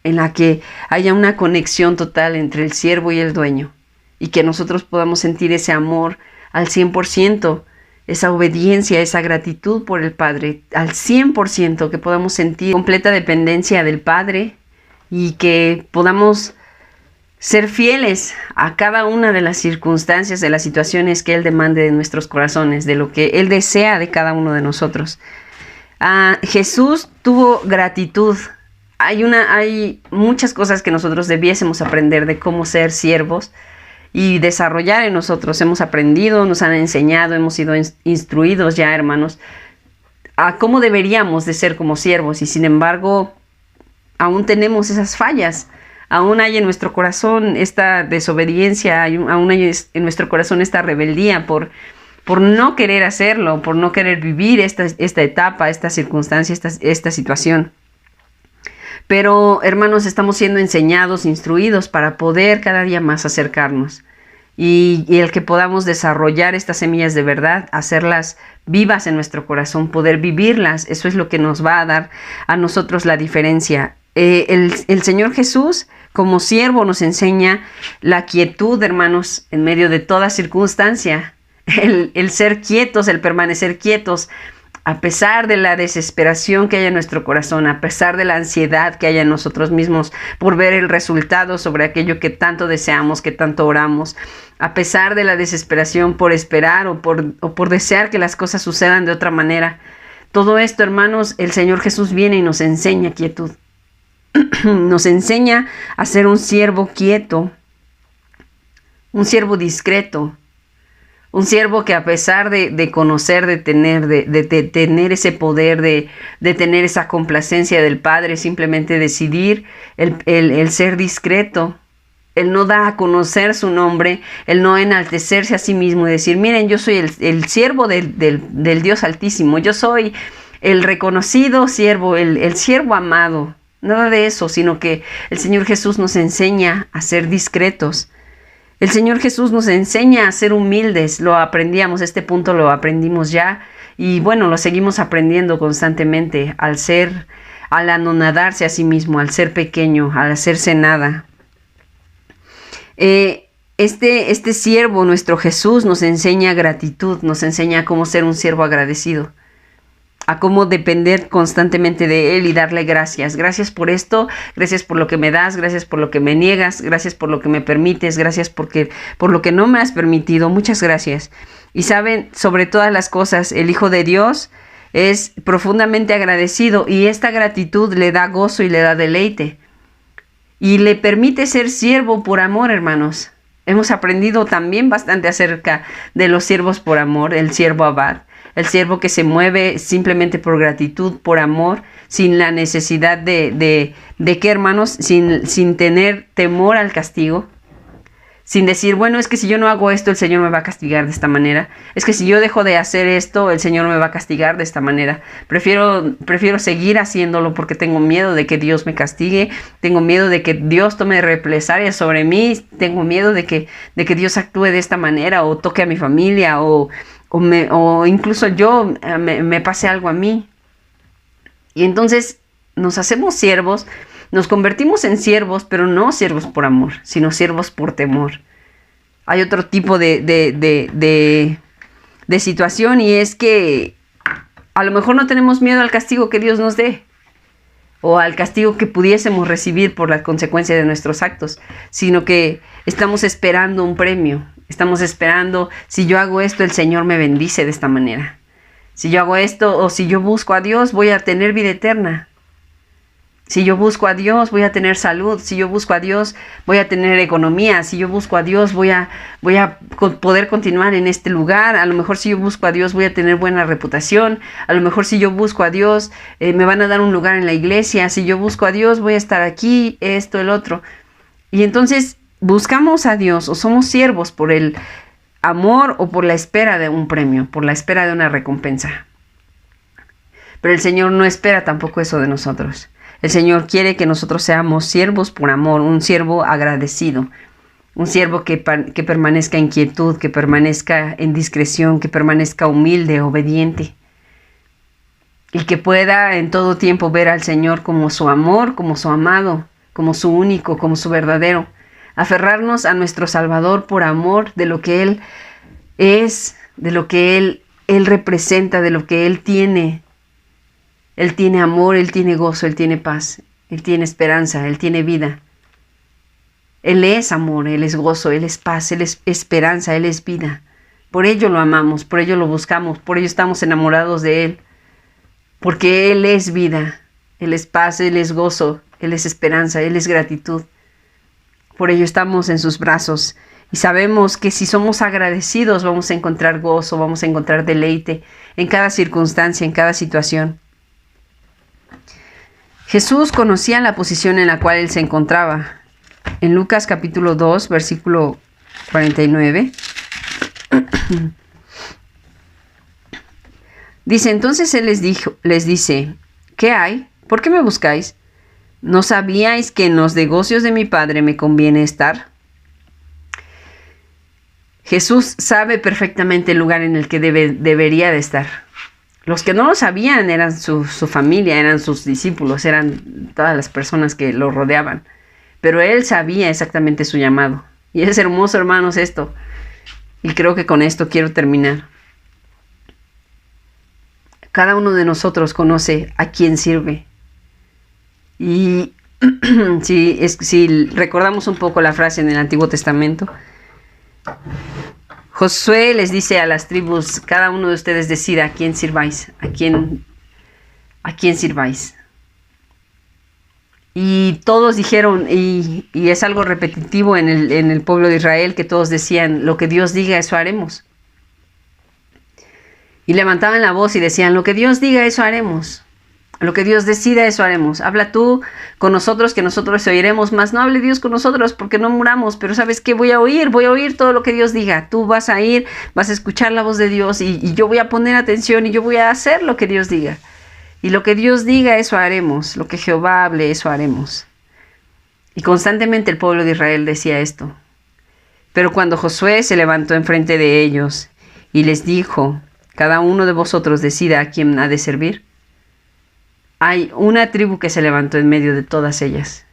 en la que haya una conexión total entre el siervo y el dueño y que nosotros podamos sentir ese amor al 100%, esa obediencia, esa gratitud por el Padre al 100%, que podamos sentir completa dependencia del Padre y que podamos ser fieles a cada una de las circunstancias, de las situaciones que Él demande de nuestros corazones, de lo que Él desea de cada uno de nosotros. Jesús tuvo gratitud. Hay muchas cosas que nosotros debiésemos aprender de cómo ser siervos y desarrollar en nosotros. Hemos aprendido, nos han enseñado, hemos sido instruidos ya, hermanos, a cómo deberíamos de ser como siervos, y sin embargo aún tenemos esas fallas. Aún hay en nuestro corazón esta desobediencia, aún hay en nuestro corazón esta rebeldía por no querer hacerlo, por no querer vivir esta etapa, esta circunstancia, esta situación. Pero, hermanos, estamos siendo enseñados, instruidos para poder cada día más acercarnos. Y el que podamos desarrollar estas semillas de verdad, hacerlas vivas en nuestro corazón, poder vivirlas, eso es lo que nos va a dar a nosotros la diferencia. El Señor Jesús, como siervo, nos enseña la quietud, hermanos, en medio de toda circunstancia. El ser quietos, el permanecer quietos, a pesar de la desesperación que haya en nuestro corazón, a pesar de la ansiedad que haya en nosotros mismos por ver el resultado sobre aquello que tanto deseamos, que tanto oramos, a pesar de la desesperación por esperar o por desear que las cosas sucedan de otra manera. Todo esto, hermanos, el Señor Jesús viene y nos enseña quietud. Nos enseña a ser un siervo quieto, un siervo discreto, un siervo que a pesar de conocer, de tener ese poder, de tener esa complacencia del Padre, simplemente decidir el ser discreto, el no dar a conocer su nombre, el no enaltecerse a sí mismo y decir, miren, yo soy el siervo del Dios Altísimo, yo soy el reconocido siervo, el siervo amado. Nada de eso, sino que el Señor Jesús nos enseña a ser discretos. El Señor Jesús nos enseña a ser humildes. Lo aprendíamos, este punto lo aprendimos ya. Y bueno, lo seguimos aprendiendo constantemente al anonadarse a sí mismo, al ser pequeño, al hacerse nada. Este siervo, nuestro Jesús, nos enseña gratitud, nos enseña cómo ser un siervo agradecido, a cómo depender constantemente de Él y darle gracias. Gracias por esto, gracias por lo que me das, gracias por lo que me niegas, gracias por lo que me permites, gracias por lo que no me has permitido. Muchas gracias. Y saben, sobre todas las cosas, el Hijo de Dios es profundamente agradecido y esta gratitud le da gozo y le da deleite. Y le permite ser siervo por amor, hermanos. Hemos aprendido también bastante acerca de los siervos por amor, el siervo abad. El siervo que se mueve simplemente por gratitud, por amor, sin la necesidad de qué, hermanos, sin tener temor al castigo, sin decir, bueno, es que si yo no hago esto, el Señor me va a castigar de esta manera. Es que si yo dejo de hacer esto, el Señor me va a castigar de esta manera. Prefiero seguir haciéndolo porque tengo miedo de que Dios me castigue, tengo miedo de que Dios tome represalias sobre mí, tengo miedo de que Dios actúe de esta manera o toque a mi familia o incluso yo me pase algo a mí. Y entonces nos hacemos siervos Nos convertimos en siervos, pero no siervos por amor, sino siervos por temor. Hay otro tipo de situación, y es que a lo mejor no tenemos miedo al castigo que Dios nos dé, o al castigo que pudiésemos recibir por la consecuencia de nuestros actos, sino que estamos esperando un premio. Estamos esperando, si yo hago esto, el Señor me bendice de esta manera. Si yo hago esto, o si yo busco a Dios, voy a tener vida eterna. Si yo busco a Dios, voy a tener salud. Si yo busco a Dios, voy a tener economía. Si yo busco a Dios, voy a poder continuar en este lugar. A lo mejor si yo busco a Dios, voy a tener buena reputación. A lo mejor si yo busco a Dios, me van a dar un lugar en la iglesia. Si yo busco a Dios, voy a estar aquí, esto, el otro. Y entonces buscamos a Dios, o somos siervos por el amor o por la espera de un premio, por la espera de una recompensa. Pero el Señor no espera tampoco eso de nosotros. El Señor quiere que nosotros seamos siervos por amor, un siervo agradecido, un siervo que permanezca en quietud, que permanezca en discreción, que permanezca humilde, obediente, y que pueda en todo tiempo ver al Señor como su amor, como su amado, como su único, como su verdadero. Aferrarnos a nuestro Salvador por amor de lo que Él es, de lo que Él representa, de lo que Él tiene. Él tiene amor, Él tiene gozo, Él tiene paz, Él tiene esperanza, Él tiene vida. Él es amor, Él es gozo, Él es paz, Él es esperanza, Él es vida. Por ello lo amamos, por ello lo buscamos, por ello estamos enamorados de Él. Porque Él es vida, Él es paz, Él es gozo, Él es esperanza, Él es gratitud. Por ello estamos en sus brazos y sabemos que si somos agradecidos vamos a encontrar gozo, vamos a encontrar deleite en cada circunstancia, en cada situación. Jesús conocía la posición en la cual Él se encontraba. En Lucas capítulo 2, versículo 49, dice, entonces Él les dice, ¿qué hay? ¿Por qué me buscáis? ¿No sabíais que en los negocios de mi Padre me conviene estar? Jesús sabe perfectamente el lugar en el que debería de estar. Los que no lo sabían eran su familia, eran sus discípulos, eran todas las personas que lo rodeaban. Pero Él sabía exactamente su llamado. Y es hermoso, hermanos, esto. Y creo que con esto quiero terminar. Cada uno de nosotros conoce a quién sirve. Y si recordamos un poco la frase en el Antiguo Testamento, Josué les dice a las tribus, cada uno de ustedes decida a quién sirváis, a quién sirváis. Y todos dijeron, y es algo repetitivo en el pueblo de Israel, que todos decían, lo que Dios diga, eso haremos. Y levantaban la voz y decían, lo que Dios diga, eso haremos. Lo que Dios decida, eso haremos. Habla tú con nosotros, que nosotros oiremos, más no hable Dios con nosotros, porque no muramos. Pero ¿sabes qué? Voy a oír todo lo que Dios diga. Tú vas a ir, vas a escuchar la voz de Dios, y yo voy a poner atención, y yo voy a hacer lo que Dios diga. Y lo que Dios diga, eso haremos. Lo que Jehová hable, eso haremos. Y constantemente el pueblo de Israel decía esto. Pero cuando Josué se levantó enfrente de ellos y les dijo, cada uno de vosotros decida a quién ha de servir, hay una tribu que se levantó en medio de todas ellas.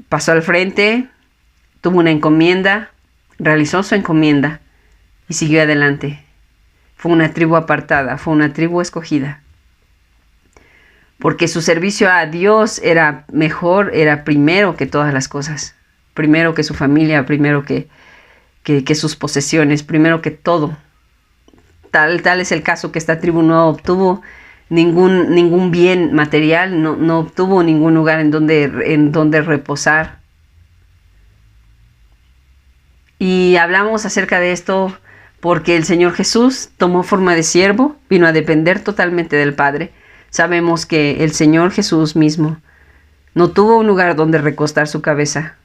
Pasó al frente, tuvo una encomienda, realizó su encomienda y siguió adelante. Fue una tribu apartada, fue una tribu escogida. Porque su servicio a Dios era mejor, era primero que todas las cosas. Primero que su familia, primero que sus posesiones, primero que todo. Tal es el caso que esta tribu no obtuvo ningún bien material, no obtuvo ningún lugar en donde reposar. Y hablamos acerca de esto porque el Señor Jesús tomó forma de siervo, vino a depender totalmente del Padre. Sabemos que el Señor Jesús mismo no tuvo un lugar donde recostar su cabeza,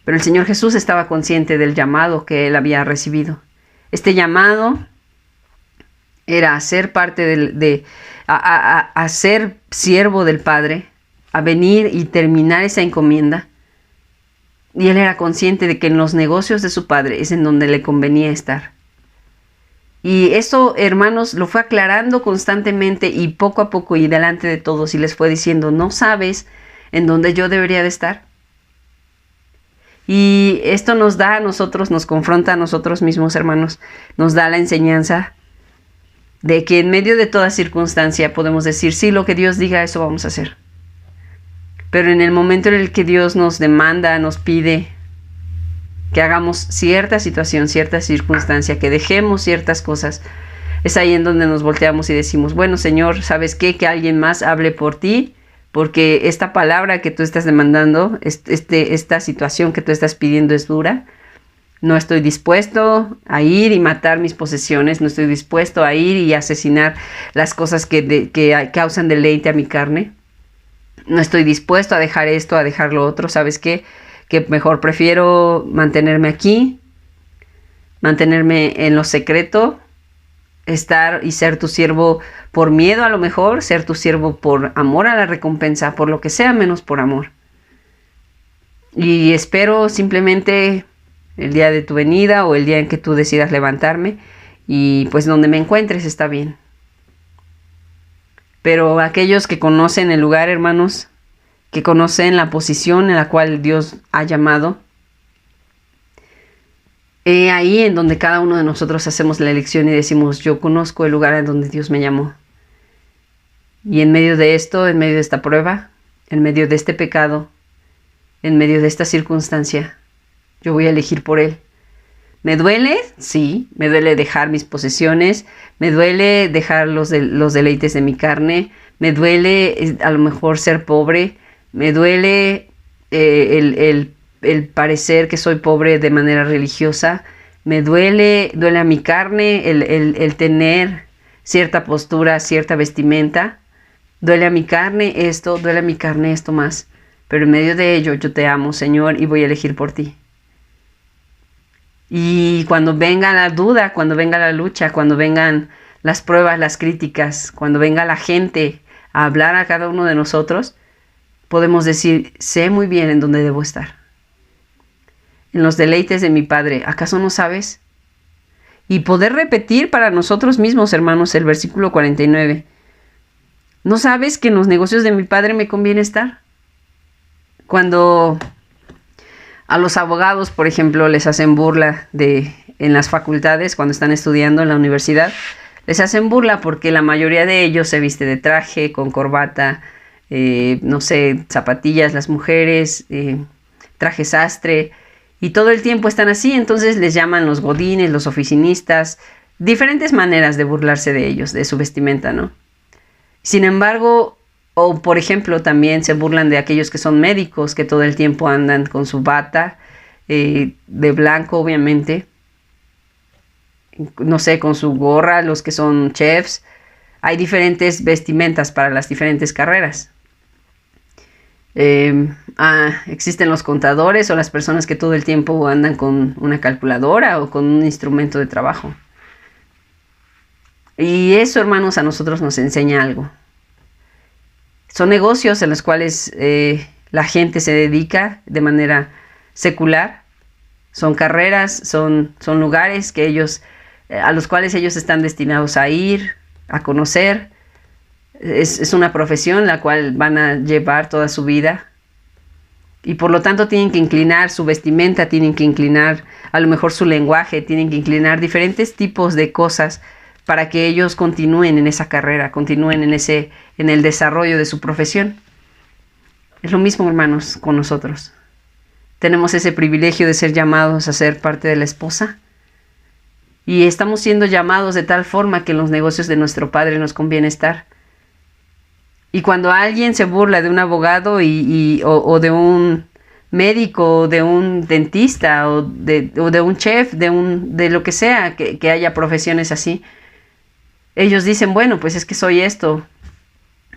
pero el Señor Jesús estaba consciente del llamado que Él había recibido. Este llamado era a ser parte a ser siervo del Padre, a venir y terminar esa encomienda. Y Él era consciente de que en los negocios de su Padre es en donde le convenía estar. Y eso, hermanos, lo fue aclarando constantemente y poco a poco y delante de todos y les fue diciendo, ¿no sabes en dónde yo debería de estar? Y esto nos da a nosotros, nos confronta a nosotros mismos, hermanos, nos da la enseñanza de que en medio de toda circunstancia podemos decir, sí, lo que Dios diga, eso vamos a hacer. Pero en el momento en el que Dios nos demanda, nos pide que hagamos cierta situación, cierta circunstancia, que dejemos ciertas cosas, es ahí en donde nos volteamos y decimos, bueno, Señor, ¿sabes qué? Que alguien más hable por ti, porque esta palabra que tú estás demandando, esta situación que tú estás pidiendo es dura. No estoy dispuesto a ir y matar mis posesiones, no estoy dispuesto a ir y asesinar las cosas que causan deleite a mi carne. No estoy dispuesto a dejar esto, a dejar lo otro. ¿Sabes qué? Que mejor prefiero mantenerme aquí, mantenerme en lo secreto, estar y ser tu siervo por miedo a lo mejor, ser tu siervo por amor a la recompensa, por lo que sea menos por amor. Y espero simplemente el día de tu venida o el día en que tú decidas levantarme y pues donde me encuentres está bien. Pero aquellos que conocen el lugar, hermanos, que conocen la posición en la cual Dios ha llamado, ahí en donde cada uno de nosotros hacemos la elección y decimos, yo conozco el lugar en donde Dios me llamó. Y en medio de esto, en medio de esta prueba, en medio de este pecado, en medio de esta circunstancia, yo voy a elegir por Él. ¿Me duele? Sí, me duele dejar mis posesiones, me duele dejar los deleites de mi carne, me duele a lo mejor ser pobre, me duele el parecer que soy pobre de manera religiosa, me duele a mi carne el tener cierta postura, cierta vestimenta, duele a mi carne esto, duele a mi carne esto más, pero en medio de ello yo te amo, Señor, y voy a elegir por ti. Y cuando venga la duda, cuando venga la lucha, cuando vengan las pruebas, las críticas, cuando venga la gente a hablar a cada uno de nosotros, podemos decir, sé muy bien en dónde debo estar. En los deleites de mi Padre, ¿acaso no sabes? Y poder repetir para nosotros mismos, hermanos, el versículo 49. ¿No sabes que en los negocios de mi Padre me conviene estar? Cuando a los abogados, por ejemplo, les hacen burla en las facultades, cuando están estudiando en la universidad, les hacen burla porque la mayoría de ellos se viste de traje, con corbata, no sé, zapatillas, las mujeres, traje sastre, y todo el tiempo están así, entonces les llaman los godines, los oficinistas, diferentes maneras de burlarse de ellos, de su vestimenta, ¿no? Sin embargo, o por ejemplo también se burlan de aquellos que son médicos, que todo el tiempo andan con su bata, de blanco obviamente, no sé, con su gorra, los que son chefs. Hay diferentes vestimentas para las diferentes carreras. Existen los contadores o las personas que todo el tiempo andan con una calculadora o con un instrumento de trabajo. Y eso, hermanos, a nosotros nos enseña algo. Son negocios en los cuales la gente se dedica de manera secular. Son carreras, son lugares que a los cuales ellos están destinados a ir, a conocer. Es una profesión la cual van a llevar toda su vida. Y por lo tanto tienen que inclinar su vestimenta, tienen que inclinar a lo mejor su lenguaje, tienen que inclinar diferentes tipos de cosas para que ellos continúen en esa carrera, continúen en el desarrollo de su profesión. Es lo mismo, hermanos, con nosotros. Tenemos ese privilegio de ser llamados a ser parte de la esposa. Y estamos siendo llamados de tal forma que en los negocios de nuestro Padre nos conviene estar. Y cuando alguien se burla de un abogado o de un médico, o de un dentista, o de un chef, de lo que sea, que haya profesiones así, ellos dicen, bueno, pues es que soy esto.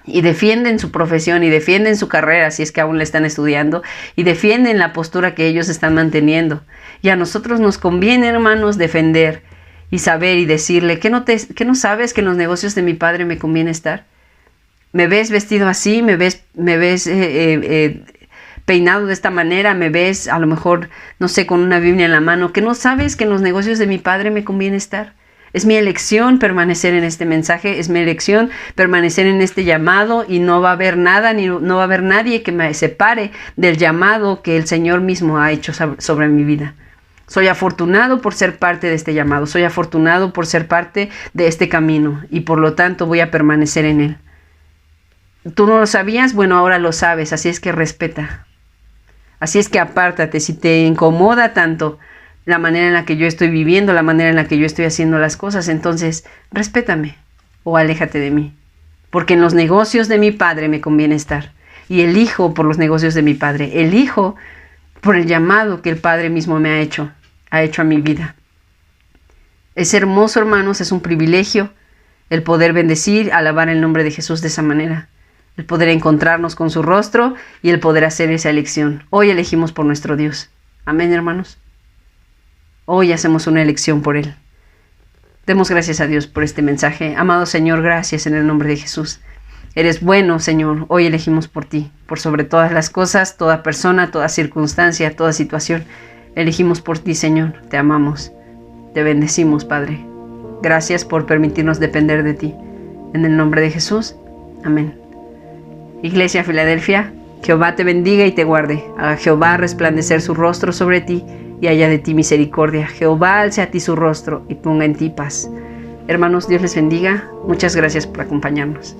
Y defienden su profesión y defienden su carrera, si es que aún la están estudiando, y defienden la postura que ellos están manteniendo. Y a nosotros nos conviene, hermanos, defender y saber y decirle, ¿qué no sabes que en los negocios de mi Padre me conviene estar? ¿Me ves vestido así? ¿Me ves peinado de esta manera? ¿Me ves a lo mejor, no sé, con una Biblia en la mano? ¿Que no sabes que en los negocios de mi Padre me conviene estar? Es mi elección permanecer en este mensaje, es mi elección permanecer en este llamado y no va a haber nada, ni no va a haber nadie que me separe del llamado que el Señor mismo ha hecho sobre mi vida. Soy afortunado por ser parte de este llamado, soy afortunado por ser parte de este camino y por lo tanto voy a permanecer en él. ¿Tú no lo sabías? Bueno, ahora lo sabes, así es que respeta. Así es que apártate. Si te incomoda tanto la manera en la que yo estoy viviendo, la manera en la que yo estoy haciendo las cosas, entonces respétame o aléjate de mí. Porque en los negocios de mi Padre me conviene estar. Y elijo por los negocios de mi Padre. Elijo por el llamado que el Padre mismo me ha hecho a mi vida. Es hermoso, hermanos, es un privilegio el poder bendecir, alabar el nombre de Jesús de esa manera. El poder encontrarnos con su rostro y el poder hacer esa elección. Hoy elegimos por nuestro Dios. Amén, hermanos. Hoy hacemos una elección por Él. Demos gracias a Dios por este mensaje. Amado Señor, gracias en el nombre de Jesús. Eres bueno, Señor. Hoy elegimos por ti, por sobre todas las cosas, toda persona, toda circunstancia, toda situación. Elegimos por ti, Señor. Te amamos. Te bendecimos, Padre. Gracias por permitirnos depender de ti. En el nombre de Jesús. Amén. Iglesia Filadelfia, Jehová te bendiga y te guarde. Haga Jehová resplandecer su rostro sobre ti y haya de ti misericordia. Jehová alce a ti su rostro y ponga en ti paz. Hermanos, Dios les bendiga. Muchas gracias por acompañarnos.